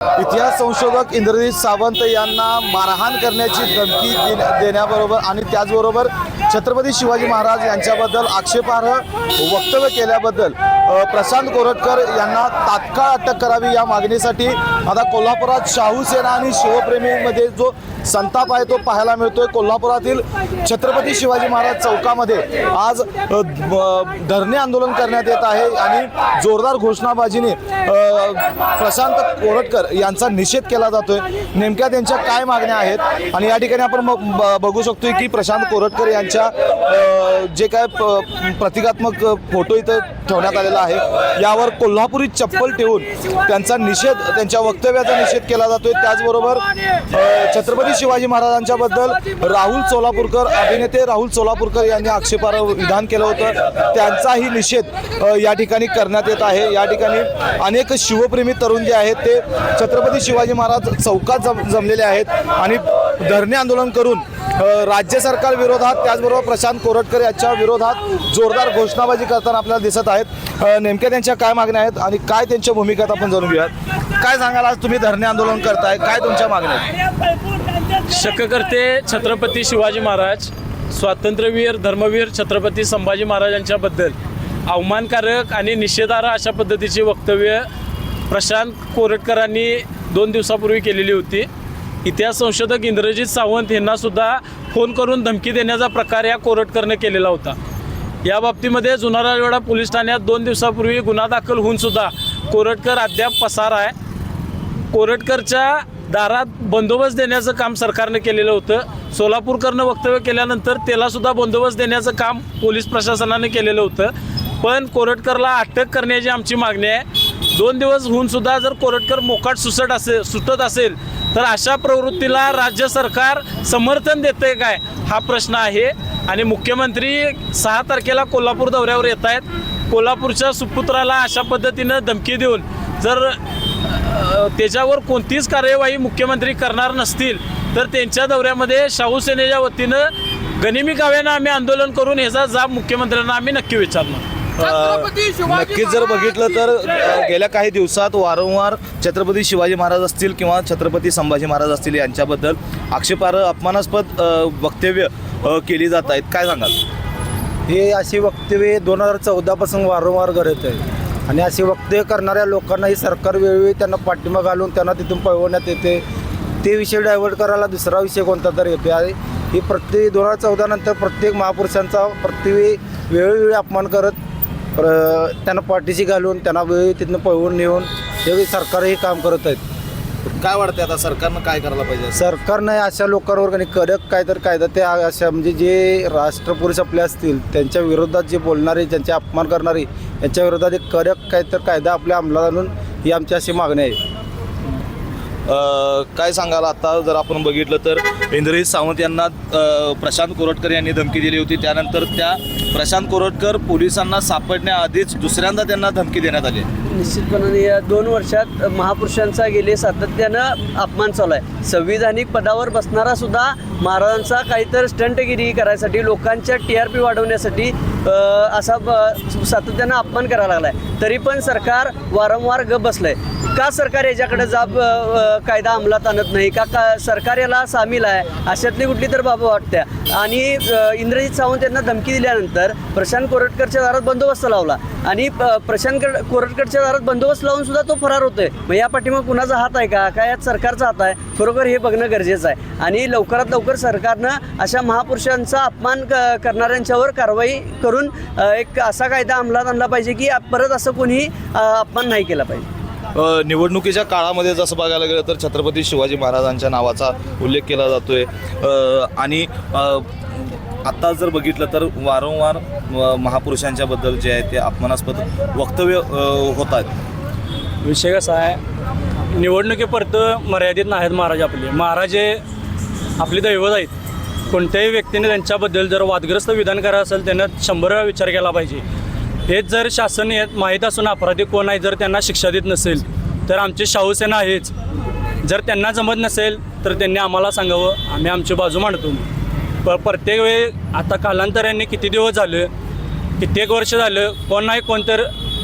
इतिहास संशोधक इंद्रजित सावंत यांना मारहाण करण्याची धमकी देण्याबरोबर आणि त्याचबरोबर छत्रपती शिवाजी महाराज यांच्याबद्दल आक्षेपार्ह वक्तव्य केल्याबद्दल प्रशांत कोरटकर यांना तात्काळ अटक करावी या मागणीसाठी आता कोल्हापुरात शाहू सेना आणि शिवप्रेमींमध्ये जो संताप आहे तो पाहायला मिळतोय। कोल्हापुरातील छत्रपती शिवाजी महाराज चौकामध्ये आज धरणे आंदोलन करण्यात येत आहे आणि जोरदार घोषणाबाजीने प्रशांत कोरटकर यांचा निषेध केला जातोय। नेमक्या त्यांच्या काय मागण्या आहेत आणि या ठिकाणी आपण बघू शकतोय की प्रशांत कोरटकर यांच्या जे काय प्रतिकात्मक फोटो इथं ठेवण्यात आलेला आहे यावर कोल्हापुरी चप्पल ठेवून त्यांचा निषेध, त्यांच्या वक्तव्याचा निषेध केला जातोय। त्याचबरोबर छत्रपती शिवाजी महाराजांच्या बद्दल अभिनेते राहुल सोलापूरकर यांनी आक्षेपार्ह विधान केलं होतं, त्यांचाही निषेध या ठिकाणी करण्यात येत आहे। या ठिकाणी अनेक शिवप्रेमी तरुण जे आहेत ते छत्रपती शिवाजी महाराज चौकात जमलेले आहेत आणि धरणे आंदोलन करून राज्य सरकार विरोधात त्याचबरोबर प्रशांत कोरटकर यांच्या विरोधात जोरदार घोषणाबाजी करताना आपल्याला दिसत आहेत। नेमक्या त्यांच्या काय मागण्या आहेत आणि काय त्यांच्या भूमिकेत आपण जाणून घेऊयात। काय सांगाल, आज तुम्ही धरणे आंदोलन करताय, काय तुमच्या मागण्या आहेत? शक्यकर्ते छत्रपती शिवाजी महाराज, स्वातंत्र्यवीर धर्मवीर छत्रपती संभाजी महाराजांच्याबद्दल अवमानकारक आणि निषेधार्ह अशा पद्धतीची वक्तव्य प्रशांत कोरटकरांनी 2 दिवसापूर्वी केलेली होती। इतिहास संशोधक इंद्रजित सावंत यांना सुद्धा फोन करून धमकी देण्याचा प्रकार या कोरटकरने केलेला होता। या बाबतीमध्ये जुना राजवाडा पोलीस ठाण्यात 2 दिवसापूर्वी गुन्हा दाखल होऊन सुद्धा कोरटकर अद्याप पसार आहे। कोरटकरच्या दारात बंदोबस्त देण्याचं काम सरकारनं केलेलं होतं। सोलापूरकरनं वक्तव्य केल्यानंतर त्याला सुद्धा बंदोबस्त देण्याचं काम पोलीस प्रशासनाने केलेलं होतं, पण कोरटकरला अटक करण्याची आमची मागणी आहे। 2 दिवस होऊन सुद्धा जर कोरटकर मोकाट सुटत असेल तर अशा प्रवृत्तीला राज्य सरकार समर्थन देते काय हा प्रश्न आहे। आणि मुख्यमंत्री 6 तारखेला कोल्हापूर दौऱ्यावर येत आहेत। कोल्हापूरच्या सुपुत्राला अशा पद्धतीनं धमकी देऊन जर त्याच्यावर कोणतीच कार्यवाही मुख्यमंत्री करणार नसतील तर त्यांच्या दौऱ्यामध्ये शाहू सेनेच्या वतीनं गनिमी काव्यानं आम्ही आंदोलन करून ह्याचा जाब मुख्यमंत्र्यांना आम्ही नक्की विचारणार। नक्कीच जर बघितलं तर गेल्या काही दिवसात वारंवार छत्रपती शिवाजी महाराज असतील किंवा छत्रपती संभाजी महाराज असतील यांच्याबद्दल आक्षेपार्ह अपमानास्पद वक्तव्य केली जात आहेत, काय सांगाल? हे अशी वक्तव्ये 2014 पासून वारंवार घडत आहे आणि अशी वक्तव्य करणाऱ्या लोकांना ही सरकार वेळोवेळी त्यांना पाठिंबा घालून त्यांना तिथून पळवण्यात येते। ते विषय डायव्हर्ट करायला दुसरा विषय कोणता तरी येतो आहे। ही प्रत्येक 2014 नंतर प्रत्येक महापुरुषांचा वेळोवेळी अपमान करत त्यांना पाठीशी घालून त्यांना वेळोवेळी तिथून पळवून नेऊन हे सरकार हे काम करत आहेत। काय वाटतं आता सरकारनं काय करायला पाहिजे? सरकारनं अशा लोकांवर काही कडक काहीतरी कायदा ते अशा म्हणजे जे राष्ट्रपुरुष आपले असतील त्यांच्या विरोधात जे बोलणारे, ज्यांचे अपमान करणारे यांच्या विरोधात एक कडक काहीतरी कायदा आपल्या अंमलात आणून ही आमची अशी मागणी आहे। काय सांगाल, आता जर आपण बघितलं तर इंद्रजित सावंत यांना प्रशांत कोरटकर यांनी धमकी दिली होती, त्यानंतर त्या प्रशांत कोरटकर पोलिसांना सापडण्याआधीच दुसऱ्यांदा त्यांना धमकी देण्यात आली। निश्चितपणाने या 2 वर्षात महापुरुषांचा गेले सातत्यानं अपमान चालू आहे। संविधानिक पदावर बसणारा सुद्धा महाराजांचा काहीतरी स्टंटगिरी करायसाठी, लोकांच्या TRP वाढवण्यासाठी असा सातत्यानं अपमान करायला लागला आहे। तरी पण सरकार वारंवार गप बसलं आहे। का सरकार याच्याकडे कायदा अंमलात आणत नाही का? सरकार याला सामील आहे अशातली कुठली तर बाबा वाटत्या। आणि इंद्रजित सावंत यांना धमकी दिल्यानंतर प्रशांत कोरटकरच्या दारात बंदोबस्त लावला आणि प्रशांत कोरटकरच्या दारात बंदोबस्त लावून सुद्धा तो फरार होतोय। मग या पाठीमागे कुणाचा हात आहे का? काय यात सरकारचा हात आहे? खरोखर हे बघणं गरजेचं आहे आणि लवकरात लवकर सरकारनं अशा महापुरुषांचा अपमान करणाऱ्यांच्यावर कारवाई करून एक असा कायदा अंमलात आणला पाहिजे की परत असं कोणी अपमान नाही केला पाहिजे। निवडणुकीच्या काळामध्ये जसं बघायला गेलं तर छत्रपती शिवाजी महाराजांच्या नावाचा उल्लेख केला जातोय आणि आता जर बघितलं तर वारंवार महापुरुषांच्या बद्दल जे आहे ते अपमानास्पद वक्तव्य होत आहेत। विषय कसा आहे, निवडणुकीपर्यंत मर्यादित नाहीत महाराज आपले। महाराज हे आपले दैवत आहेत। कोणत्याही व्यक्तीने त्यांच्याबद्दल जर वादग्रस्त विधान करायचं असेल त्यांना 100 वेळा विचार केला पाहिजे। हेच जर शासन माहीत असून अपराधी कोण आहे जर त्यांना शिक्षा देत नसेल तर आमची शाहू सेना आहेच। जर त्यांना जमत नसेल तर त्यांनी आम्हाला सांगावं, आम्ही आमची बाजू मांडतो। प्रत्येक वेळी आता कालांतराने किती दिवस झालं, कित्येक वर्ष झालं कोण नाही कोण तर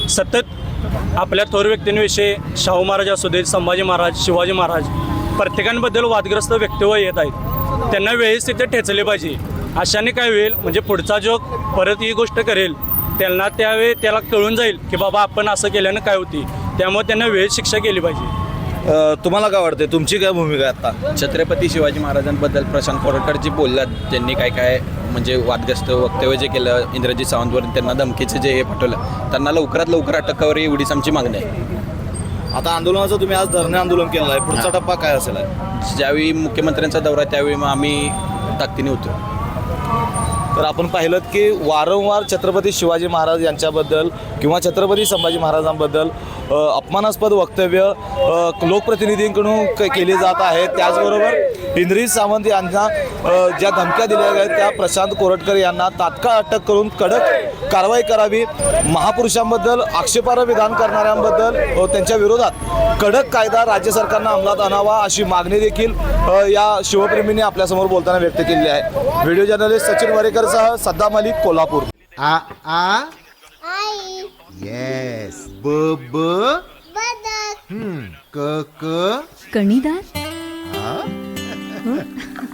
सतत आपल्या थोर व्यक्तींविषयी शाहू महाराज असू दे, संभाजी महाराज, शिवाजी महाराज प्रत्येकांबद्दल वादग्रस्त वक्तव्य येत आहेत. त्यांना वेळेस तिथे ठेचले पाहिजे. अशाने काय होईल म्हणजे पुढचा जो परत ही गोष्ट करेल त्यांना त्यावेळी त्याला कळून जाईल की बाबा आपण असं केल्यानं काय होती. त्यामुळे त्यांना वेळेत शिक्षा केली पाहिजे. तुम्हाला काय वाटते, तुमची काय भूमिका आहे आता? छत्रपती शिवाजी महाराजांबद्दल प्रशांत कोरटकर जे बोललात, त्यांनी काय काय म्हणजे वादग्रस्त वक्तव्य जे केलं इंद्रजित सावंतवर, त्यांना धमकीचे जे हे पाठवलं, त्यांना लवकरात लवकर अटक करावी एवढीच आमची मागणी आहे. आता आंदोलनाचं तुम्ही आज धरणे आंदोलन केलं आहे, पुढचा टप्पा काय असेल? ज्यावेळी मुख्यमंत्र्यांचा दौरा त्यावेळी मग आम्ही ताकदीने होतो. तर आपण पाहिलं की वारंवार छत्रपती शिवाजी महाराज यांच्याबद्दल किंवा छत्रपती संभाजी महाराजांबद्दल अपमानास्पद वक्तव्य लोकप्रतिनिधींकडून केली जात आहे. त्याचबरोबर इंद्रजित सावंत यांना ज्या धमक्या दिल्या आहेत त्या प्रशांत कोरटकर यांना तात्काळ अटक करून कडक कारवाई करावी. महापुरुषांबद्दल आक्षेपार्ह विधान करणाऱ्यांबद्दल त्यांच्या विरोधात कडक कायदा राज्य सरकारनं अंमलात आणावा अशी मागणी देखील या शिवप्रेमींनी आपल्यासमोर बोलताना व्यक्त केली आहे. व्हिडिओ जर्नलिस्ट सचिन वरेकरसह सद्दाम मलिक, कोल्हापूर. आ आ आई येस ब ब बदक क क कणीदार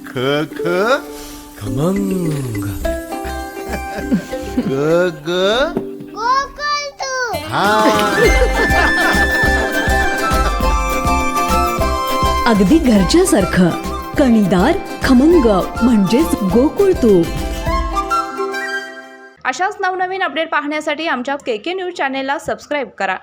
ख ख खमंग ग ग गोकुळ तू अगदी घरच्यासारखं. कणीदार खमंग म्हणजेच गोकुळ तूप. अशाच नवनवीन अपडेट पाहण्यासाठी आमच्या KK न्यूज चॅनेलला सबस्क्राईब करा.